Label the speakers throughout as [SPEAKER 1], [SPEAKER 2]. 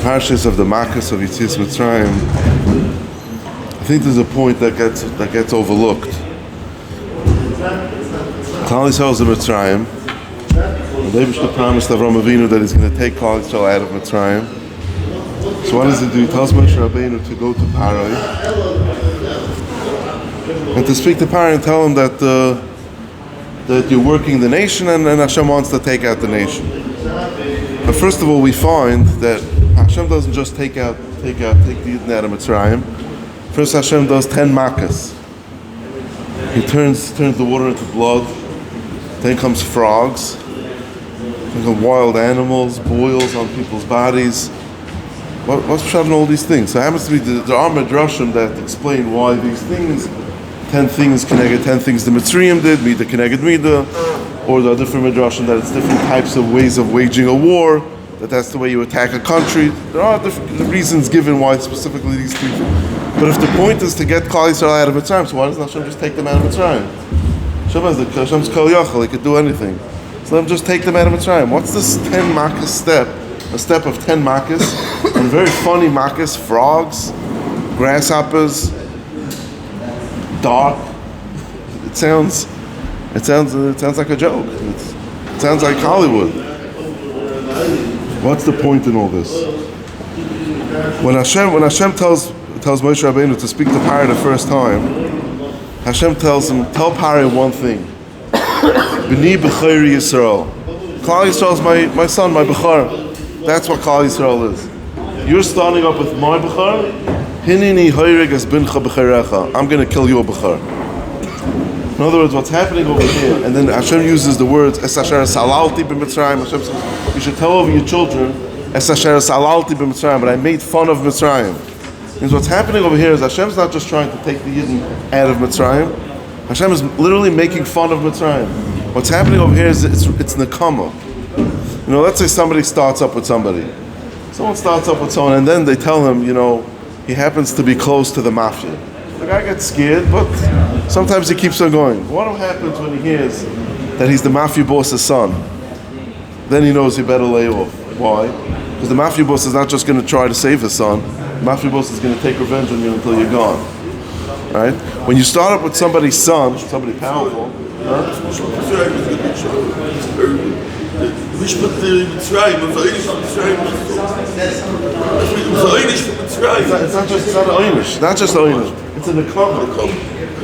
[SPEAKER 1] Parshas of the Makas of Yetzias Mitzrayim. I think there's a point that gets overlooked. Klal Yisrael is in Mitzrayim. The Eibishter promised Avraham Avinu that he's going to take Klal Yisrael out of Mitzrayim. So what does he do? He tells Moshe Rabbeinu to go to Parai and to speak to Parai and tell him that you're working the nation and Hashem wants to take out the nation. But first of all, we find that Hashem doesn't just take the Yidden out of Mitzrayim. First, Hashem does 10 makas. He turns the water into blood. Then comes frogs. Then come wild animals, boils on people's bodies. What's pshat in all these things? So it happens to be there are midrashim that explain why these things, 10 things connected, 10 things the Mitzrayim did, Mida connected Mida, or there are different midrashim that it's different types of ways of waging a war, that's the way you attack a country. There are different reasons given why specifically these things. But if the point is to get Klal Yisrael out of Mitzrayim, so why doesn't Hashem just take them out of Mitzrayim? Hashem's Kol Yachal, he could do anything. So let him just take them out of Mitzrayim. What's this 10 makas step? A step of 10 makas, and very funny makas, frogs, grasshoppers, dark. It sounds like a joke. It sounds like Hollywood. What's the point in all this? When Hashem tells Moshe Rabbeinu to speak to Parai the first time, Hashem tells him, tell Parai one thing. B'ni b'chayri Yisrael. Klal Yisrael is my son, my b'char. That's what Klal Yisrael is. You're starting up with my b'char. Hinini hayreg es bincha b'charecha. I'm going to kill your b'char. In other words, what's happening over here, and then Hashem uses the words Es asher salalti b'Mitzrayim. Hashem says, you should tell over your children Es asher salalti b'Mitzrayim, but I made fun of Mitzrayim. Means what's happening over here is Hashem's not just trying to take the Yidden out of Mitzrayim. Hashem is literally making fun of Mitzrayim. What's happening over here is it's nekama. You know, let's say somebody starts up with somebody. Someone starts up with someone, and then they tell him, you know, he happens to be close to the mafia. The guy gets scared, but sometimes he keeps on going. What happens when he hears that he's the mafia boss's son? Then he knows he better lay off. Why? Because the mafia boss is not just going to try to save his son. The mafia boss is going to take revenge on you until you're gone. Right? When you start up with somebody's son, somebody powerful, it's not just oynish. It's a nekama.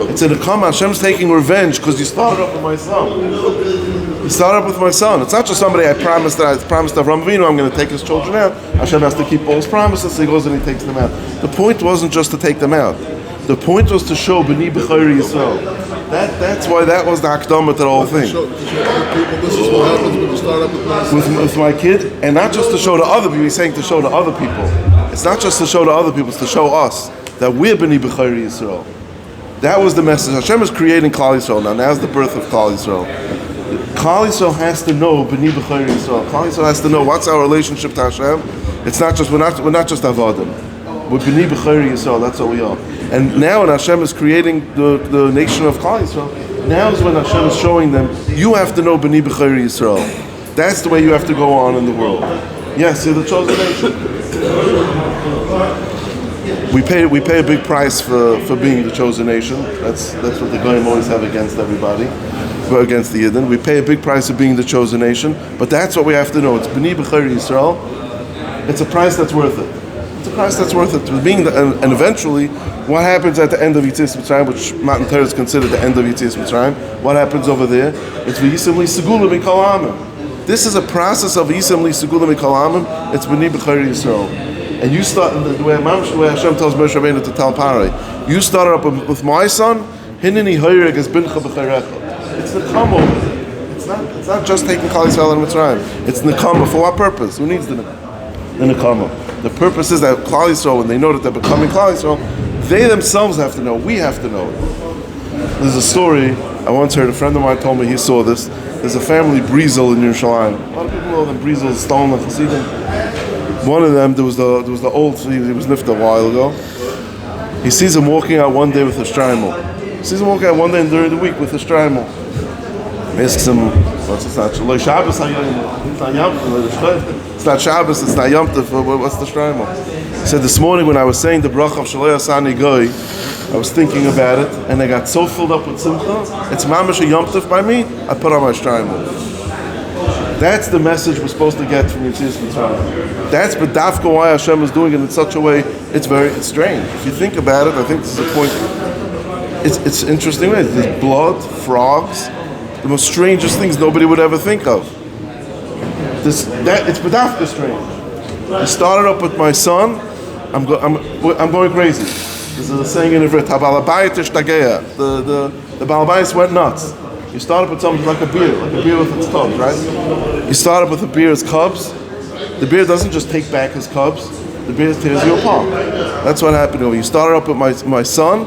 [SPEAKER 1] It's a nekama. Hashem's taking revenge because you started up with my son. You started up with my son. It's not just somebody I promised Avraham Avinu I'm going to take his children out. Hashem has to keep all his promises, so he goes and he takes them out. The point wasn't just to take them out. The point was to show B'ni B'chayri Yisrael. That's why that was the hakdama to the whole thing.
[SPEAKER 2] To show other people, this is what happens when you start up with my son.
[SPEAKER 1] With my kid, and not just to show to other people. He's saying to show to other people. It's not just to show to other people. It's to show us that we're B'ni B'chayri Yisrael. That was the message. Hashem is creating Klal Yisrael. Now's the birth of Klal Yisrael. Klal Yisrael has to know B'ni B'chayri Yisrael. Klal Yisrael has to know what's our relationship to Hashem. It's not just we're not just avodim. We're B'ni B'chayri Yisrael. That's what we are. And now when Hashem is creating the nation of Klal Yisrael, now is when Hashem is showing them, you have to know B'ni B'chayri Yisrael. That's the way you have to go on in the world. Yes, you're the chosen nation. We pay a big price for being the chosen nation. That's what the Goyim always have against everybody, against the Yidden. We pay a big price for being the chosen nation, but that's what we have to know. It's B'ni B'chayri Yisrael. It's a price that's worth it. It's a price that's worth it. And eventually, what happens at the end of Yetzias Mitzrayim, which Matan Torah is considered the end of Yetzias Mitzrayim? What happens over there? It's v'yisem li segula mikol ha'amim. This is a process of v'yisem li segula mikol ha'amim. It's B'ni B'chayri Yisrael. And you start the way Hashem tells Moshe Rabbeinu to tell Parai. You started up with my son. Hinini hayreg es bincha b'charecha. It's the nekama. It's not just taking Klal Yisrael and Mitzrayim. It's nekama. For what purpose? Who needs the nekama? The purpose is that Klal Yisrael, when they know that they're becoming Klal Yisrael, they themselves have to know. We have to know it. There's a story I once heard. A friend of mine told me he saw this. There's a family Brizel in Yerushalayim. A lot of people know them. Brizel is stolen and Chassidim. One of them, there was the old. He was nifta a while ago. He sees him walking out one day with a shtreimel. He sees him walking out one day during the week with a shtreimel. He asks him, It's not Shabbos. It's not Shabbos. It's not Yom Tov. What's the shlomo? He said this morning when I was saying the bracha of Shalei Asani Goy, I was thinking about it, and I got so filled up with simcha. It's mamash a Yom Tov by me. I put on my shlomo. That's the message we're supposed to get from Yetzias Mitzrayim. That's b'dafka why Hashem is doing it in such a way. It's strange. If you think about it, I think this is a point. It's interesting. There's blood, frogs, the most strangest things nobody would ever think of. It's b'dafka strange. I started up with my son. I'm going crazy. There's a saying in Divrei, the Balabais went nuts. You start up with something like a beer with its cubs, right? You start up with a beer's cubs. The beer doesn't just take back his cubs. The beer tears you apart. That's what happened over. You started up with my son.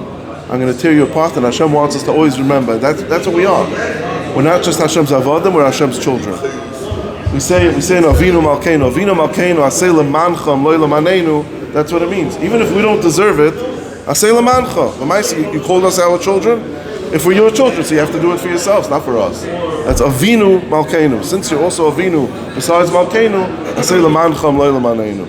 [SPEAKER 1] I'm going to tear you apart, and Hashem wants us to always remember that's what we are. We're not just Hashem's avodim. We're Hashem's children. We say in Avinu Malkeinu, Aseh lemancha, Lo lemanenu. That's what it means. Even if we don't deserve it, Aseh lemancha. You called us our children. If we're your children, so you have to do it for yourselves, not for us. That's Avinu Malkeinu. Since you're also Avinu, besides Malkeinu, Aseh lemancha, Lo lemanenu.